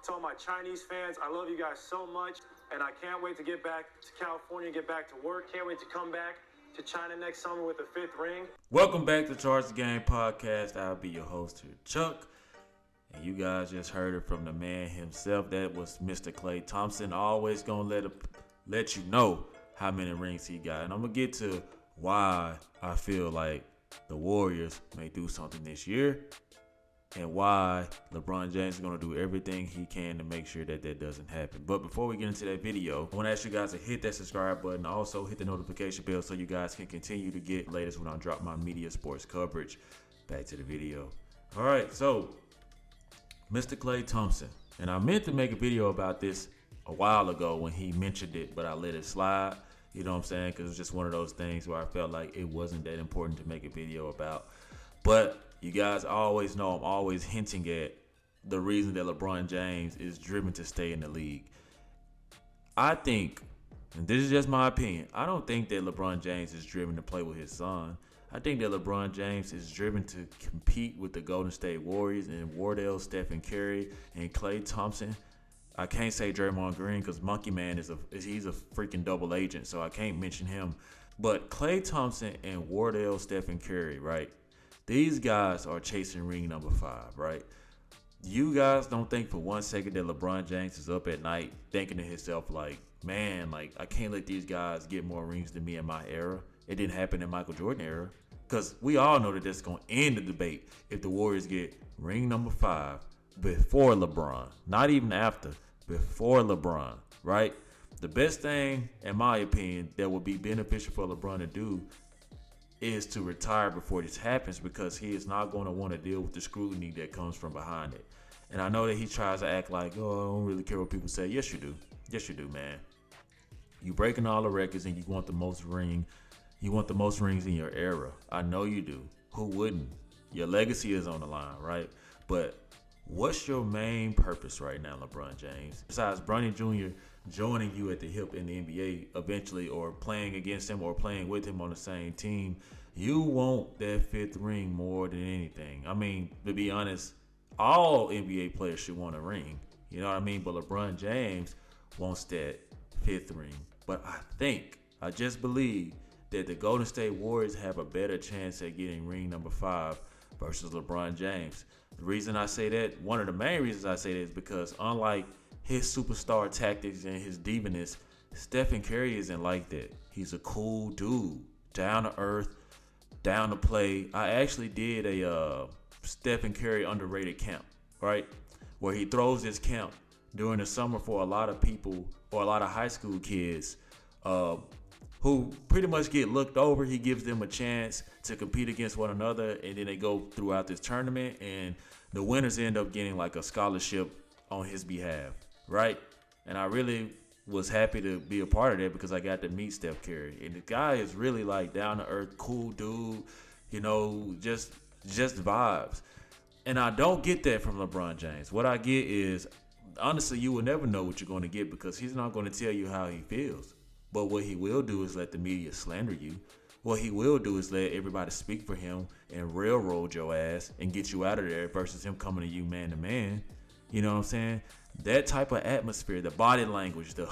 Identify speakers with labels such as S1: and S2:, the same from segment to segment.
S1: To all my Chinese fans, I love you guys so much, and I can't wait to get back to California, get back to work. Can't wait to come back to China next summer with the 5th ring.
S2: Welcome back to Charge the Game Podcast. I'll be your host here, Chuck. And you guys just heard it from the man himself. That was Mr. Klay Thompson. Always gonna let you know how many rings he got. And I'm gonna get to why I feel like the Warriors may do something this year, and why LeBron James is going to do everything he can to make sure that doesn't happen. But before we get into that video, I want to ask you guys to hit that subscribe button. Also, hit the notification bell so you guys can continue to get latest when I drop my media sports coverage. Back to the video. All right, so Mr. Klay Thompson. And I meant to make a video about this a while ago when he mentioned it, but I let it slide. You know what I'm saying? Because it's just one of those things where I felt like it wasn't that important to make a video about. But you guys always know I'm always hinting at the reason that LeBron James is driven to stay in the league. I think, and this is just my opinion, I don't think that LeBron James is driven to play with his son. I think that LeBron James is driven to compete with the Golden State Warriors and Wardell, Steph, and Curry, and Klay Thompson. I can't say Draymond Green because Monkey Man he's a freaking double agent, so I can't mention him. But Klay Thompson and Wardell, Steph, and Curry, right? These guys are chasing ring number 5, right? You guys don't think for one second that LeBron James is up at night thinking to himself like, man, like I can't let these guys get more rings than me in my era. It didn't happen in Michael Jordan era. Because we all know that that's going to end the debate if the Warriors get ring number 5 before LeBron. Not even after, before LeBron, right? The best thing, in my opinion, that would be beneficial for LeBron to do is to retire before this happens, because he is not going to want to deal with the scrutiny that comes from behind it. And I know that he tries to act like, oh, I don't really care what people say. Yes, you do. Yes, you do, man. You breaking all the records and you want the most ring. You want the most rings in your era. I know you do. Who wouldn't? Your legacy is on the line, right? But what's your main purpose right now, LeBron James? Besides Bronny Jr. joining you at the hip in the NBA eventually, or playing against him or playing with him on the same team, you want that 5th ring more than anything. I mean, to be honest, all NBA players should want a ring. You know what I mean? But LeBron James wants that 5th ring. But I just believe that the Golden State Warriors have a better chance at getting ring number 5 versus LeBron James. The reason I say that, one of the main reasons I say that is because unlike his superstar tactics and his diviness, Stephen Curry isn't like that. He's a cool dude, down to earth, down to play. I actually did a Stephen Curry underrated camp, right? Where he throws this camp during the summer for a lot of people, or a lot of high school kids, who pretty much get looked over. He gives them a chance to compete against one another, and then they go throughout this tournament, and the winners end up getting like a scholarship on his behalf, right? And I really was happy to be a part of that because I got to meet Steph Curry. And the guy is really like down to earth, cool dude, you know, just vibes. And I don't get that from LeBron James. What I get is, honestly, you will never know what you're going to get because he's not going to tell you how he feels. But what he will do is let the media slander you. What he will do is let everybody speak for him and railroad your ass and get you out of there versus him coming to you man to man. You know what I'm saying? That type of atmosphere, the body language, the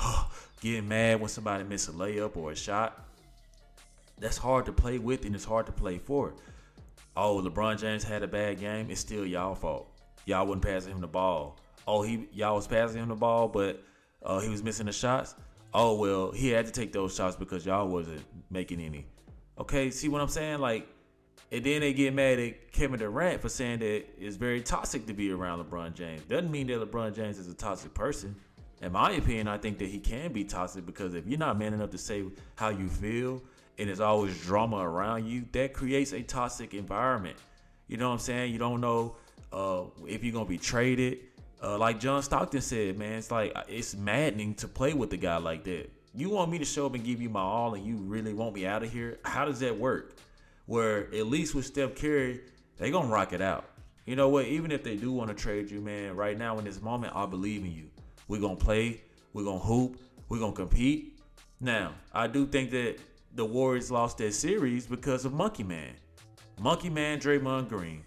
S2: getting mad when somebody misses a layup or a shot, that's hard to play with and it's hard to play for. Oh, LeBron James had a bad game. It's still y'all fault. Y'all wasn't passing him the ball. Oh, y'all was passing him the ball, but he was missing the shots. Oh, well, he had to take those shots because y'all wasn't making any. Okay, see what I'm saying? Like, and then they get mad at Kevin Durant for saying that it's very toxic to be around LeBron James. Doesn't mean that LeBron James is a toxic person. In my opinion, I think that he can be toxic because if you're not man enough to say how you feel and there's always drama around you, that creates a toxic environment. You know what I'm saying? You don't know if you're going to be traded. Like John Stockton said, man, it's like it's maddening to play with a guy like that. You want me to show up and give you my all and you really want me out of here? How does that work? Where at least with Steph Curry, they going to rock it out. You know what? Even if they do want to trade you, man, right now in this moment, I believe in you. We're going to play. We're going to hoop. We're going to compete. Now, I do think that the Warriors lost that series because of Monkey Man. Monkey Man, Draymond Green,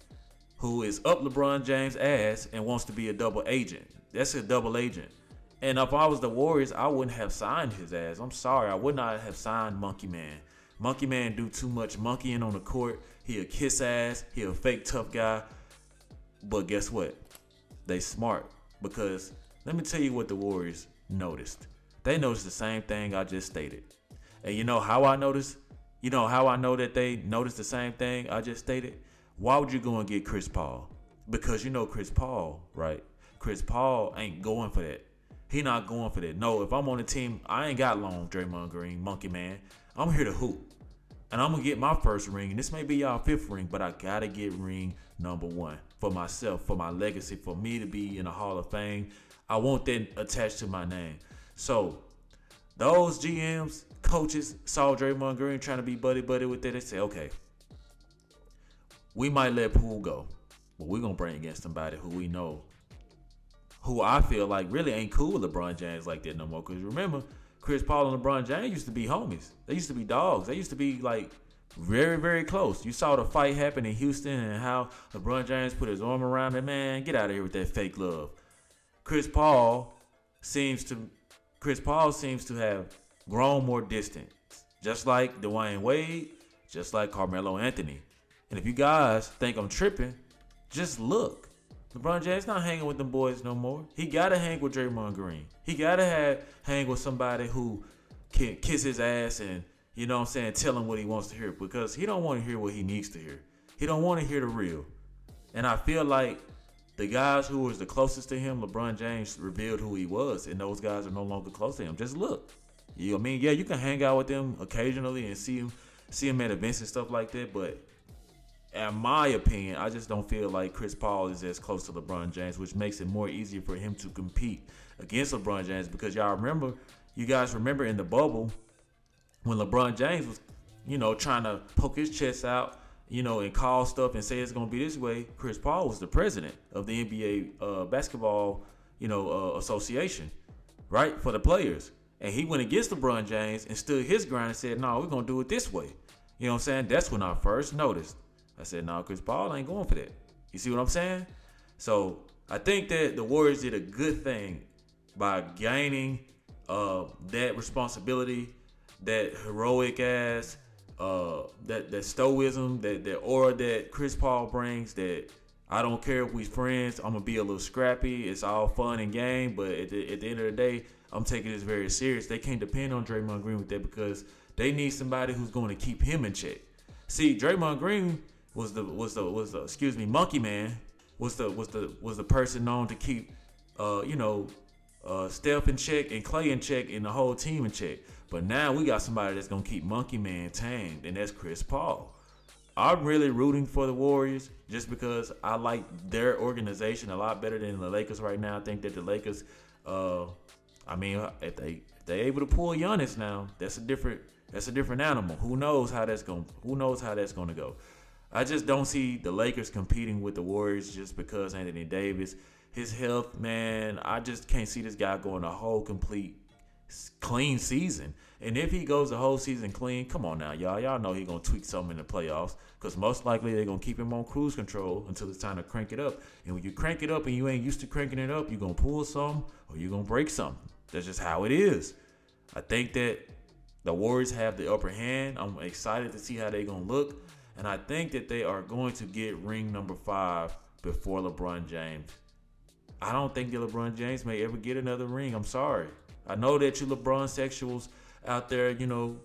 S2: who is up LeBron James' ass and wants to be a double agent. That's a double agent. And if I was the Warriors, I wouldn't have signed his ass. I'm sorry. I would not have signed Monkey Man. Monkey Man do too much monkeying on the court. He a kiss ass. He a fake tough guy. But guess what? They smart. Because let me tell you what the Warriors noticed. They noticed the same thing I just stated. And you know how I noticed? You know how I know that they noticed the same thing I just stated? Why would you go and get Chris Paul? Because you know Chris Paul, right? Chris Paul ain't going for that. He not going for that. No, if I'm on the team, I ain't got long, Draymond Green, Monkey Man. I'm here to hoop. And I'm going to get my first ring. And this may be y'all fifth ring, but I got to get ring number 1 for myself, for my legacy, for me to be in the Hall of Fame. I want that attached to my name. So those GMs, coaches saw Draymond Green trying to be buddy-buddy with that. They say, okay, we might let Poole go, but we're going to bring in somebody who we know, who I feel like really ain't cool with LeBron James like that no more. Because remember, Chris Paul and LeBron James used to be homies. They used to be dogs. They used to be like very, very close. You saw the fight happen in Houston and how LeBron James put his arm around him. Man, get out of here with that fake love. Chris Paul seems to have grown more distant. Just like Dwayne Wade, just like Carmelo Anthony. And if you guys think I'm tripping, just look. LeBron James not hanging with them boys no more. He got to hang with Draymond Green. He got to hang with somebody who can kiss his ass and, you know what I'm saying, tell him what he wants to hear. Because he don't want to hear what he needs to hear. He don't want to hear the real. And I feel like the guys who was the closest to him, LeBron James, revealed who he was. And those guys are no longer close to him. Just look. You know what I mean? Yeah, you can hang out with them occasionally and see him at events and stuff like that. But in my opinion, I just don't feel like Chris Paul is as close to LeBron James, which makes it more easier for him to compete against LeBron James. Because you guys remember in the bubble when LeBron James was, you know, trying to poke his chest out, you know, and call stuff and say it's going to be this way. Chris Paul was the president of the NBA basketball, you know, association, right, for the players. And he went against LeBron James and stood his ground and said, no, we're going to do it this way. You know what I'm saying? That's when I first noticed. I said, no, Chris Paul ain't going for that. You see what I'm saying? So I think that the Warriors did a good thing by gaining that responsibility, that heroic ass, that stoicism, that aura that Chris Paul brings, that I don't care if we friends, I'm going to be a little scrappy. It's all fun and game, but at the end of the day, I'm taking this very serious. They can't depend on Draymond Green with that because they need somebody who's going to keep him in check. See, Draymond Green was the Monkey Man was the person known to keep Steph in check and Klay in check and the whole team in check. But now we got somebody that's gonna keep Monkey Man tamed, and that's Chris Paul. I'm really rooting for the Warriors just because I like their organization a lot better than the Lakers right now. I think that the Lakers, if they able to pull Giannis now, that's a different animal. Who knows how that's gonna go? I just don't see the Lakers competing with the Warriors just because Anthony Davis, his health, man. I just can't see this guy going a whole complete clean season. And if he goes the whole season clean, come on now, y'all. Y'all know he's going to tweak something in the playoffs because most likely they're going to keep him on cruise control until it's time to crank it up. And when you crank it up and you ain't used to cranking it up, you're going to pull something or you're going to break something. That's just how it is. I think that the Warriors have the upper hand. I'm excited to see how they're going to look. And I think that they are going to get ring number 5 before LeBron James. I don't think that LeBron James may ever get another ring. I'm sorry. I know that you LeBron sexuals out there, you know,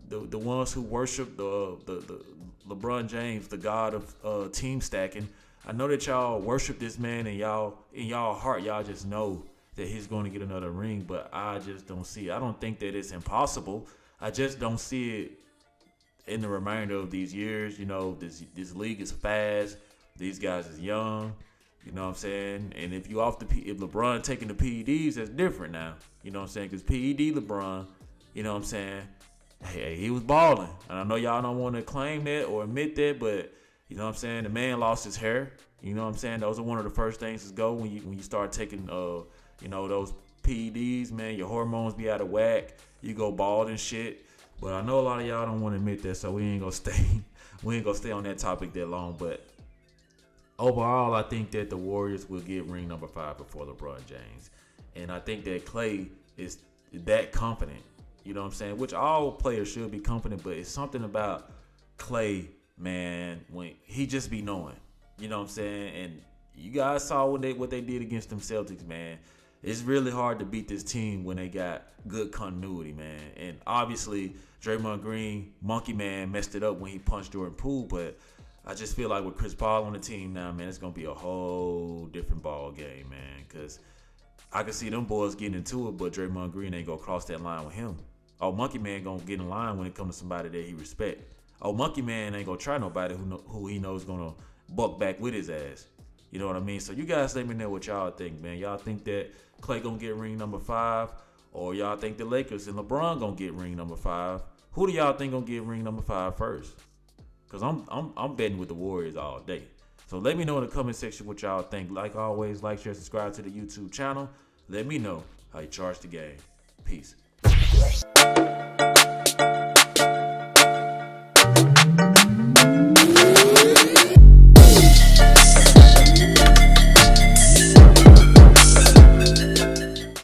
S2: the ones who worship the LeBron James, the god of team stacking. I know that y'all worship this man and y'all in y'all heart, y'all just know that he's going to get another ring, but I just don't see it. I don't think that it's impossible. I just don't see it in the remainder of these years. You know, this league is fast. These guys is young. You know what I'm saying? And if if LeBron taking the PEDs, that's different now. You know what I'm saying? Because PED LeBron, you know what I'm saying? Hey, he was balling. And I know y'all don't want to claim that or admit that, but you know what I'm saying? The man lost his hair. You know what I'm saying? Those are one of the first things to go when you start taking those PEDs, man. Your hormones be out of whack. You go bald and shit. But I know a lot of y'all don't want to admit that, so we ain't gonna stay on that topic that long. But overall, I think that the Warriors will get ring number 5 before LeBron James. And I think that Klay is that confident. You know what I'm saying? Which all players should be confident, but it's something about Klay, man, when he just be knowing. You know what I'm saying? And you guys saw what they did against them Celtics, man. It's really hard to beat this team when they got good continuity, man. And obviously, Draymond Green, Monkey Man, messed it up when he punched Jordan Poole. But I just feel like with Chris Paul on the team now, man, it's going to be a whole different ball game, man. Because I can see them boys getting into it, but Draymond Green ain't going to cross that line with him. Oh, Monkey Man going to get in line when it comes to somebody that he respect. Oh, Monkey Man ain't going to try nobody who he knows going to buck back with his ass. You know what I mean? So you guys let me know what y'all think, man. Y'all think that Klay gonna get ring number 5, or y'all think the Lakers and LeBron gonna get ring number 5? Who do y'all think gonna get ring number 5 first? Cause I'm betting with the Warriors all day. So let me know in the comment section what y'all think. Like always, like, share, subscribe to the YouTube channel. Let me know how you charge the game. Peace.